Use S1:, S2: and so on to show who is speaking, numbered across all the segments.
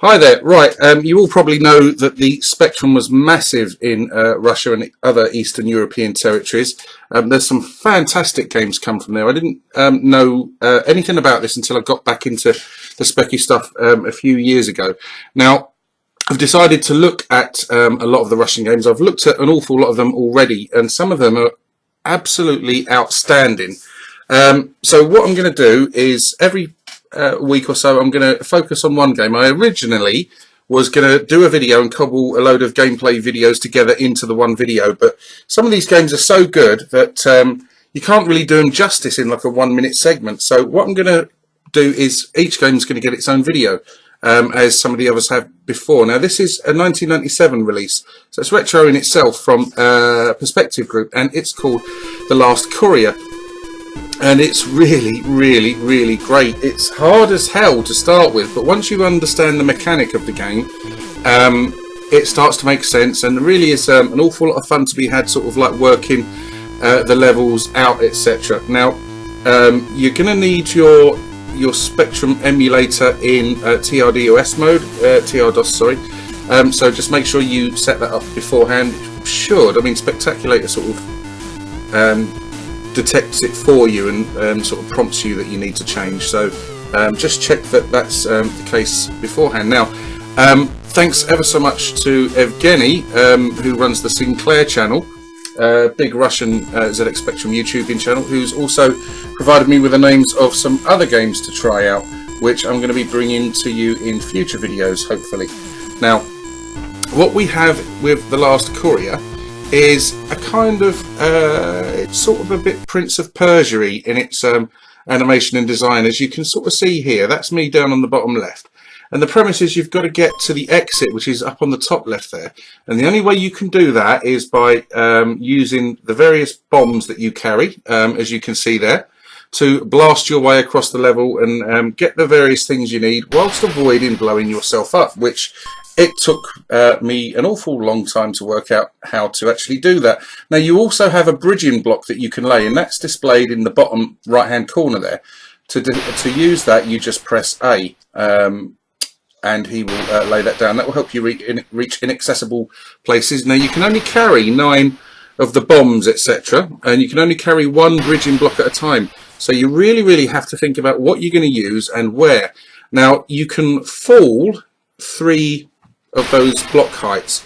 S1: Hi there. Right, you all probably know that the spectrum was massive in Russia and other Eastern European territories. There's some fantastic games come from there. I didn't know anything about this until I got back into the specky stuff a few years ago. Now, I've decided to look at a lot of the Russian games. I've looked at an awful lot of them already, and some of them are absolutely outstanding. So what I'm going to do is every week or so I'm going to focus on one game. I originally was going to do a video and cobble a load of gameplay videos together into the one video, but some of these games are so good that you can't really do them justice in like a 1 minute segment. So what I'm going to do is each game is going to get its own video, as some of the others have before. Now this is a 1997 release, so it's retro in itself from Perspective Group, and it's called The Last Courier. And it's really, really, really great. It's hard as hell to start with, but once you understand the mechanic of the game, it starts to make sense, and there really is an awful lot of fun to be had, sort of like working the levels out, etc. Now, you're going to need your Spectrum emulator in TRDOS mode, TRDOS, sorry. So just make sure you set that up beforehand. Spectaculator sort of detects it for you and sort of prompts you that you need to change. So just check that that's the case beforehand. Now, thanks ever so much to Evgeny, who runs the Sinclair channel, big Russian ZX Spectrum YouTubing channel, who's also provided me with the names of some other games to try out, which I'm going to be bringing to you in future videos, hopefully. Now, what we have with The Last Courier is a kind of, it's sort of a bit Prince of Persia-y in its animation and design. As you can sort of see here, that's me down on the bottom left. And the premise is you've got to get to the exit, which is up on the top left there. And the only way you can do that is by using the various bombs that you carry, as you can see there, to blast your way across the level and get the various things you need whilst avoiding blowing yourself up, which it took me an awful long time to work out how to actually do that. Now, you also have a bridging block that you can lay, and that's displayed in the bottom right-hand corner there. To use that, you just press A, and he will lay that down. That will help you reach inaccessible places. Now, you can only carry 9 of the bombs, etc., and you can only carry 1 bridging block at a time. So you really, really have to think about what you're going to use and where. Now, you can fall 3 of those block heights,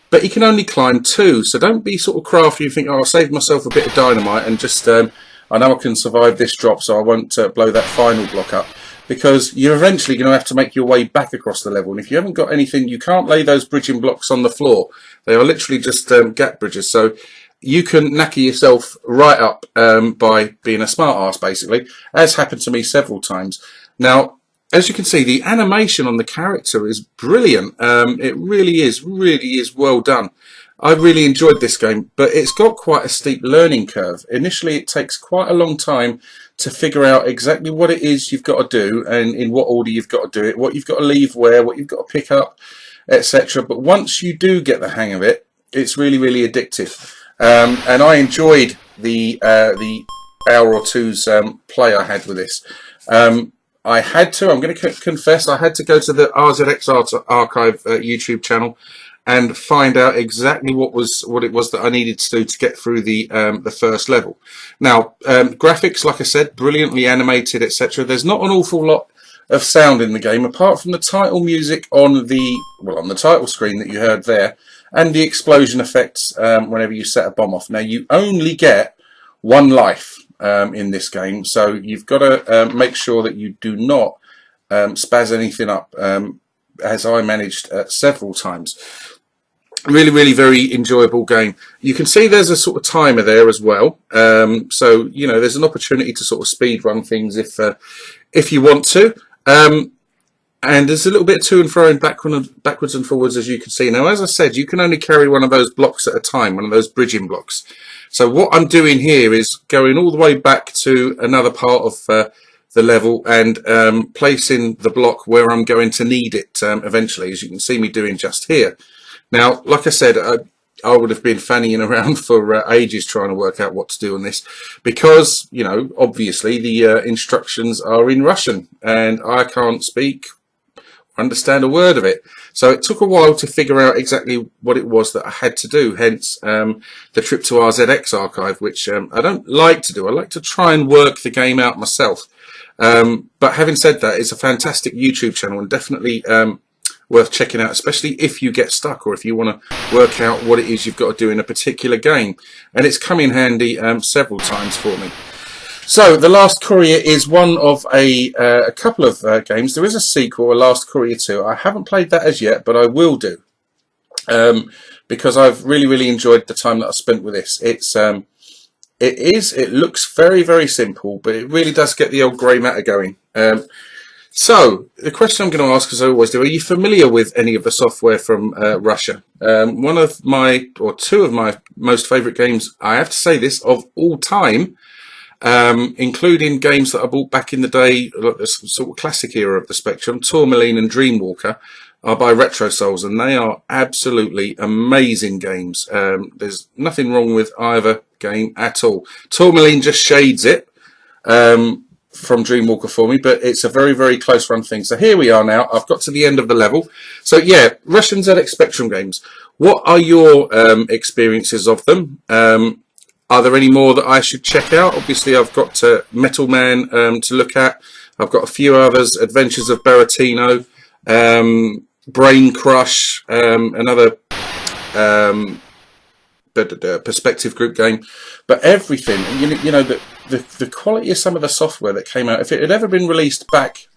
S1: but you can only climb 2, so don't be sort of crafty and think, oh, I'll save myself a bit of dynamite and just I know I can survive this drop, so I won't blow that final block up, because you're eventually going to have to make your way back across the level, and if you haven't got anything, you can't lay those bridging blocks on the floor. They are literally just gap bridges, so you can knacker yourself right up by being a smart ass, basically, as happened to me several times. Now, as you can see, the animation on the character is brilliant. It really is well done. I really enjoyed this game, but it's got quite a steep learning curve. Initially, it takes quite a long time to figure out exactly what it is you've got to do and in what order you've got to do it, what you've got to leave where, what you've got to pick up, etc. But once you do get the hang of it, it's really, really addictive. And I enjoyed the hour or two's play I had with this. I'm going to confess, I had to go to the RZX Archive YouTube channel and find out exactly what it was that I needed to do to get through the first level. Now, graphics, like I said, brilliantly animated, etc. There's not an awful lot of sound in the game, apart from the title music on the title screen that you heard there, and the explosion effects whenever you set a bomb off. Now, you only get 1 life in this game, so you've got to make sure that you do not spaz anything up, as I managed several times. Really, really very enjoyable game. You can see there's a sort of timer there as well, so you know there's an opportunity to sort of speed run things if you want to. And there's a little bit to and fro and backwards and forwards, as you can see. Now, as I said, you can only carry 1 of those blocks at a time, 1 of those bridging blocks. So what I'm doing here is going all the way back to another part of the level and placing the block where I'm going to need it eventually, as you can see me doing just here. Now, like I said, I would have been fannying around for ages trying to work out what to do on this, because, you know, obviously the instructions are in Russian and I can't speak understand a word of it. So it took a while to figure out exactly what it was that I had to do, hence the trip to our ZX archive, which I don't like to do. I like to try and work the game out myself. But having said that, it's a fantastic YouTube channel and definitely worth checking out, especially if you get stuck or if you want to work out what it is you've got to do in a particular game. And it's come in handy several times for me. So, The Last Courier is one of a couple of games. There is a sequel, A Last Courier 2. I haven't played that as yet, but I will do. Because I've really enjoyed the time that I spent with this. It looks very, very simple, but it really does get the old grey matter going. So, the question I'm going to ask, as I always do, are you familiar with any of the software from Russia? One of my, or two of my most favourite games, I have to say this, of all time, including games that I bought back in the day, like the sort of classic era of the Spectrum, Tourmaline and Dreamwalker, are by Retro Souls, and they are absolutely amazing games. There's nothing wrong with either game at all. Tourmaline just shades it from Dreamwalker for me, but it's a very close run thing. So here we are now. I've got to the end of the level. So yeah, Russian ZX Spectrum games. What are your experiences of them? Are there any more that I should check out? Obviously, I've got Metal Man to look at. I've got a few others, Adventures of Baratino, Brain Crush, another perspective group game. But everything, you know, the quality of some of the software that came out, if it had ever been released back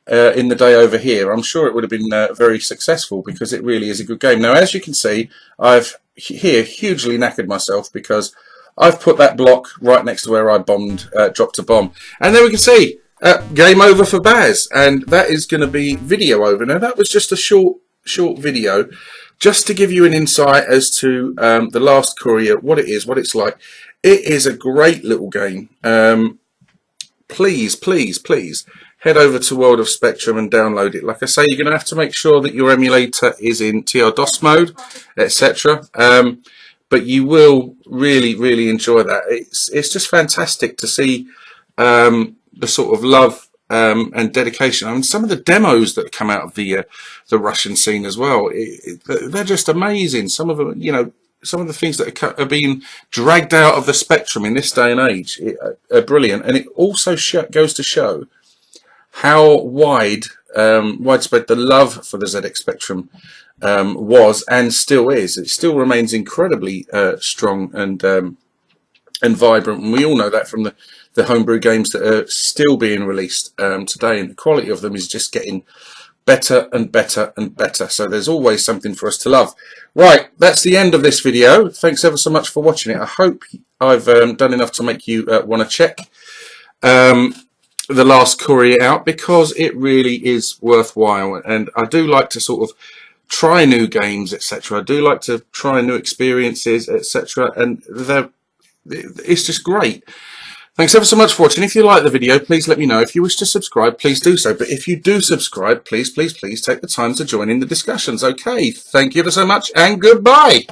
S1: in the day over here, I'm sure it would have been very successful, because it really is a good game. Now, as you can see, I've here hugely knackered myself because I've put that block right next to where I dropped a bomb. And there we can see, game over for Baz. And that is going to be video over. Now, that was just a short video, just to give you an insight as to The Last Courier, what it is, what it's like. It is a great little game. Please head over to World of Spectrum and download it. Like I say, you're going to have to make sure that your emulator is in TR-DOS mode, etc. But you will really enjoy that. It's just fantastic to see the sort of love and dedication. I mean, some of the demos that come out of the Russian scene as well, they're just amazing. Some of them, you know, some of the things that are being dragged out of the Spectrum in this day and age are brilliant. And it also goes to show how widespread the love for the ZX Spectrum was and still is. It still remains incredibly strong and vibrant, and we all know that from the homebrew games that are still being released today, and the quality of them is just getting better and better and better. So there's always something for us to love. Right, that's the end of this video. Thanks ever so much for watching it. I hope I've done enough to make you want to check The Last Courier out, because it really is worthwhile. And I do like to sort of try new games, etc. I do like to try new experiences, etc. And it's just great. Thanks ever so much for watching. If you like the video, please let me know. If you wish to subscribe, please do so. But if you do subscribe, please take the time to join in the discussions. Okay, thank you ever so much, and goodbye.